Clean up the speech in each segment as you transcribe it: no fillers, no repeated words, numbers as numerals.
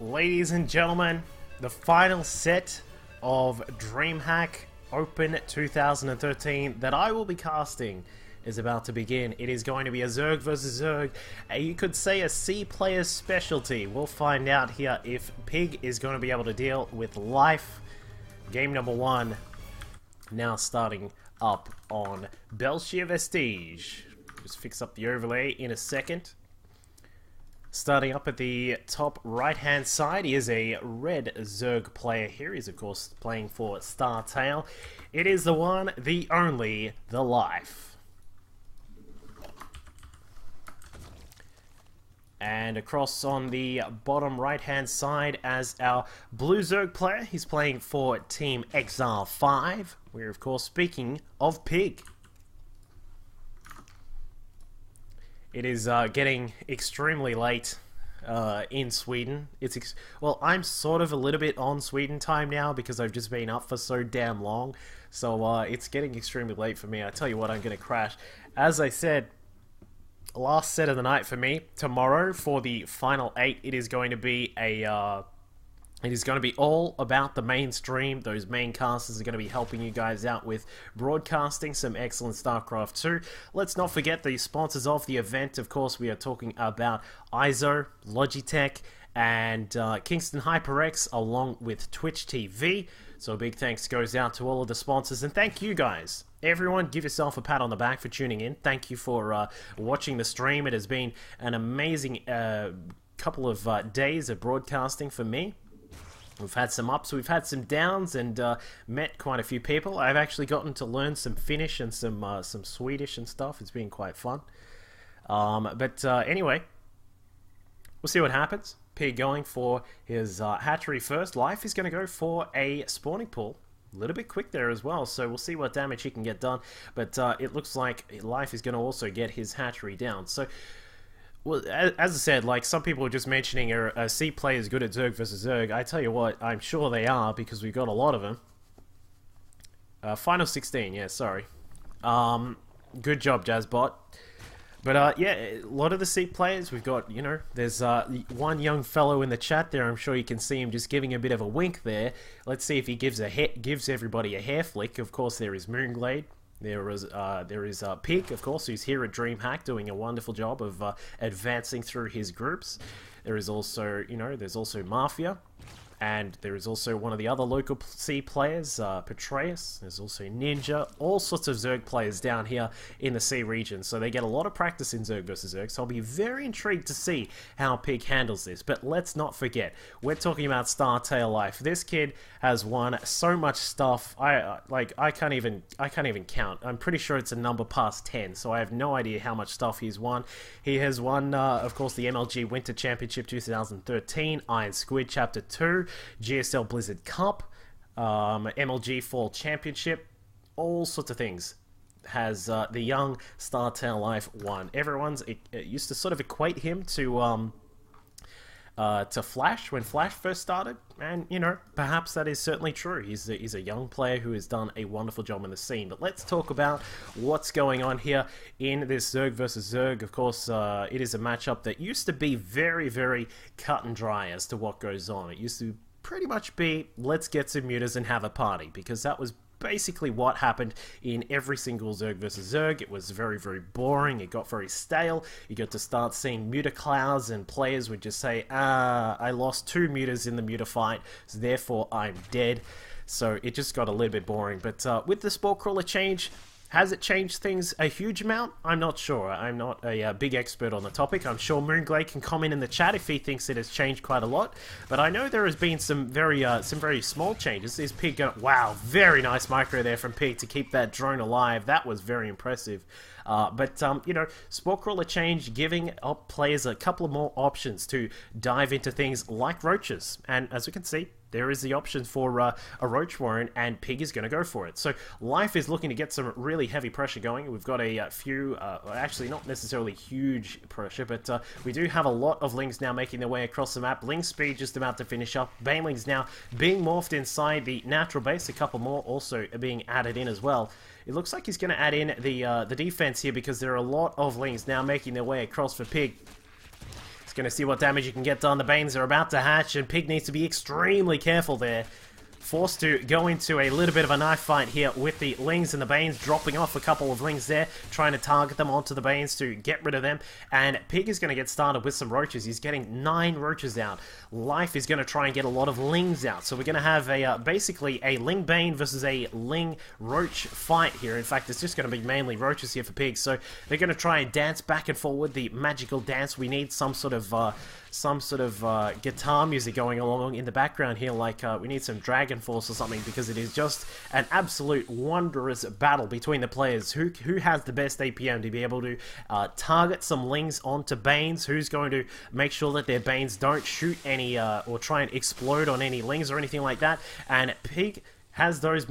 Ladies and gentlemen, the final set of DreamHack Open 2013 that I will be casting is about to begin. It is going to be a Zerg versus Zerg. You could say a C player's specialty. We'll find out here if PiG is going to be able to deal with life. Game number 1 now starting up on Belshire Vestige. Just fix up the overlay in a second. Starting up at the top right-hand side, he is a red Zerg player here. He's, of course, playing for Startail. It is the one, the only, the Life. And across on the bottom right-hand side as our blue Zerg player, he's playing for Team Exile 5. We're, of course, speaking of PiG. It is getting extremely late in Sweden. Well, I'm sort of a little bit on Sweden time now because I've just been up for so damn long. So it's getting extremely late for me. I tell you what, I'm going to crash. As I said, last set of the night for me. Tomorrow for the final 8, it is going to be a... It is going to be all about the mainstream. Those main casters are going to be helping you guys out with broadcasting some excellent StarCraft 2. Let's not forget the sponsors of the event. Of course, we are talking about ISO, Logitech, and Kingston HyperX, along with Twitch TV. So a big thanks goes out to all of the sponsors, and thank you guys. Everyone, give yourself a pat on the back for tuning in. Thank you for watching the stream. It has been an amazing couple of days of broadcasting for me. We've had some ups, we've had some downs, and met quite a few people. I've actually gotten to learn some Finnish and some Swedish and stuff. It's been quite fun. Anyway, we'll see what happens. PiG going for his hatchery first. Life is going to go for a spawning pool. A little bit quick there as well, so we'll see what damage he can get done. But it looks like Life is going to also get his hatchery down. So... Well, as I said, like, some people are just mentioning a C player is good at Zerg versus Zerg. I tell you what, I'm sure they are, because we've got a lot of them. Final 16, yeah, sorry. Good job, Jazzbot. But, yeah, a lot of the C players, we've got, you know, there's one young fellow in the chat there. I'm sure you can see him just giving a bit of a wink there. Let's see if he gives everybody a hair flick. Of course, there is Moonglade. There is PiG, of course, who's here at DreamHack doing a wonderful job of advancing through his groups. There is also, you know, there's also Mafia. And there is also one of the other local C players, Petraeus. There's also Ninja. All sorts of Zerg players down here in the C region. So they get a lot of practice in Zerg versus Zerg. So I'll be very intrigued to see how PiG handles this. But let's not forget, we're talking about Startail Life. This kid has won so much stuff. I can't even count. I'm pretty sure it's a number past 10. So I have no idea how much stuff he's won. He has won, of course, the MLG Winter Championship 2013, Iron Squid Chapter 2. GSL Blizzard Cup, MLG Fall Championship, all sorts of things has the young Startail Life won. Everyone's used to sort of equate him to Flash when Flash first started, and you know, perhaps that is certainly true. He's a young player who has done a wonderful job in the scene. But let's talk about what's going on here in this Zerg versus Zerg. Of course, it is a matchup that used to be very, very cut and dry as to what goes on. It used to pretty much be, let's get some mutas and have a party, because that was basically what happened in every single Zerg versus Zerg. It was very, very boring. It got very stale. You got to start seeing muta clouds, and players would just say, I lost 2 mutas in the muta fight, so therefore I'm dead. So it just got a little bit boring. But with the Spore Crawler change, has it changed things a huge amount? I'm not sure. I'm not a big expert on the topic. I'm sure Moonglade can comment in the chat if he thinks it has changed quite a lot. But I know there has been some very small changes. Is PiG going? Wow, very nice micro there from PiG to keep that drone alive. That was very impressive. You know, Spore Crawler change, giving up players a couple of more options to dive into things like roaches. And as we can see, there is the option for a Roach Warren, and PiG is going to go for it. So Life is looking to get some really heavy pressure going. We've got a few, actually not necessarily huge pressure, but we do have a lot of Lings now making their way across the map. Ling speed just about to finish up. Banelings now being morphed inside the natural base. A couple more also being added in as well. It looks like he's going to add in the defense here, because there are a lot of Lings now making their way across for PiG. Just gonna see what damage you can get done. The Banes are about to hatch, and Pig needs to be extremely careful there. Forced to go into a little bit of a knife fight here with the Lings and the Banes, dropping off a couple of Lings there, trying to target them onto the Banes to get rid of them. And Pig is going to get started with some Roaches. He's getting 9 Roaches out. Life is going to try and get a lot of Lings out. So we're going to have a basically a Ling Bane versus a Ling Roach fight here. In fact, it's just going to be mainly Roaches here for Pig. So they're going to try and dance back and forward, the magical dance. We need some sort of guitar music going along in the background here, like we need some Dragon Force or something, because it is just an absolute wondrous battle between the players. Who has the best APM to be able to target some Lings onto Banes? Who's going to make sure that their Banes don't shoot any or try and explode on any Lings or anything like that? And Pig has those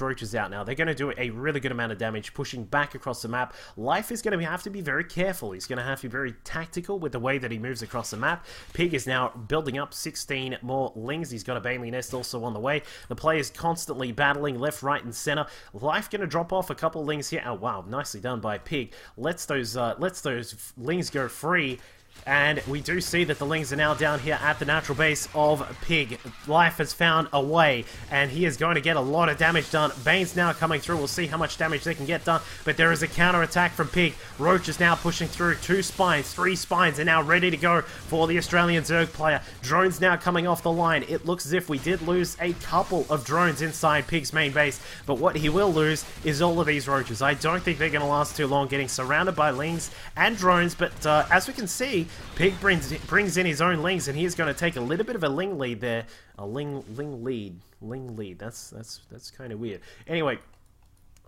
Roaches out now. They're going to do a really good amount of damage, pushing back across the map. Life is going to have to be very careful. He's going to have to be very tactical with the way that he moves across the map. Pig is now building up 16 more Lings. He's got a Baneley Nest also on the way. The player's constantly battling left, right, and center. Life going to drop off a couple Lings here. Oh, wow, nicely done by Pig. Lets those Lings go free. And we do see that the Lings are now down here at the natural base of Pig. Life has found a way, and he is going to get a lot of damage done. Bane's now coming through. We'll see how much damage they can get done, but there is a counter-attack from Pig. Roach is now pushing through. 2 spines, 3 spines are now ready to go for the Australian Zerg player. Drones now coming off the line. It looks as if we did lose a couple of drones inside Pig's main base, but what he will lose is all of these Roaches. I don't think they're going to last too long, getting surrounded by Lings and drones, but as we can see, Pig brings in his own Lings, and he is going to take a little bit of a Ling lead there. A Ling lead. That's kind of weird. Anyway,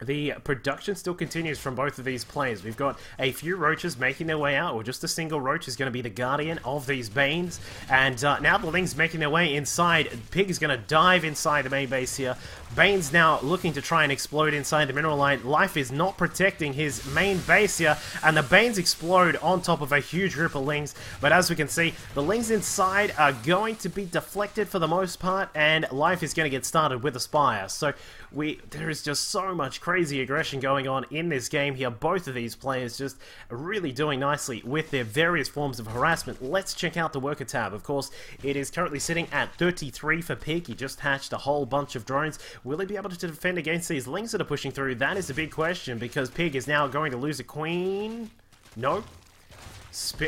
the production still continues from both of these players. We've got a few Roaches making their way out, or just a single Roach is going to be the guardian of these Banes. And now the Lings making their way inside. Pig is going to dive inside the main base here. Bane's now looking to try and explode inside the mineral line. Life is not protecting his main base here, and the Banes explode on top of a huge group of Lings. But as we can see, the Lings inside are going to be deflected for the most part, and Life is going to get started with a Spire. So there is just so much crazy aggression going on in this game here. Both of these players just really doing nicely with their various forms of harassment. Let's check out the worker tab. Of course, it is currently sitting at 33 for Pig. He just hatched a whole bunch of drones. Will he be able to defend against these Lings that are pushing through? That is the big question, because Pig is now going to lose a queen. Nope.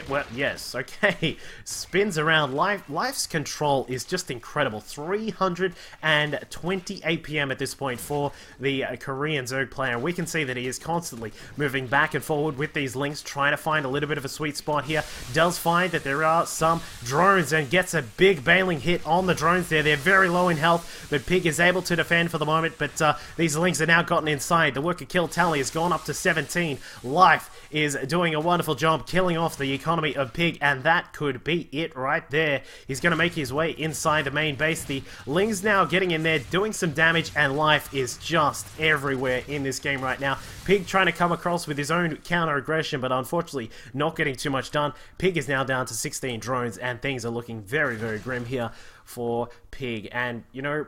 Well, yes, okay. Spins around. Life's control is just incredible. 320 APM at this point for the Korean Zerg player. We can see that he is constantly moving back and forward with these Lings, trying to find a little bit of a sweet spot here. Does find that there are some drones and gets a big bailing hit on the drones there. They're very low in health, but Pig is able to defend for the moment. But these Lings are now gotten inside. The worker kill tally has gone up to 17. Life is doing a wonderful job killing off the economy of Pig, and that could be it right there. He's going to make his way inside the main base. The Lings now getting in there, doing some damage, and Life is just everywhere in this game right now. Pig trying to come across with his own counter-aggression, but unfortunately not getting too much done. Pig is now down to 16 drones, and things are looking very, very grim here for Pig. And, you know,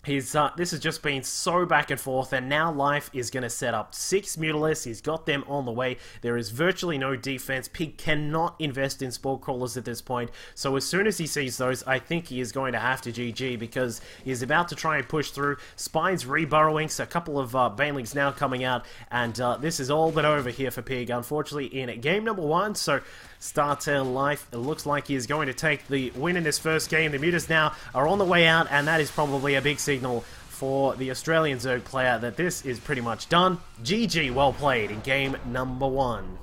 this has just been so back and forth, and now Life is going to set up 6 Mutalisks. He's got them on the way. There is virtually no defense. Pig cannot invest in Spore Crawlers at this point, so as soon as he sees those, I think he is going to have to GG, because he's about to try and push through. Spines reburrowing, so a couple of Banelings now coming out, and this is all but over here for Pig, unfortunately, in game number 1, so StarTale Life, it looks like he is going to take the win in this first game. The Mutas now are on the way out, and that is probably a big signal for the Australian Zerg player that this is pretty much done. GG, well played in game number 1.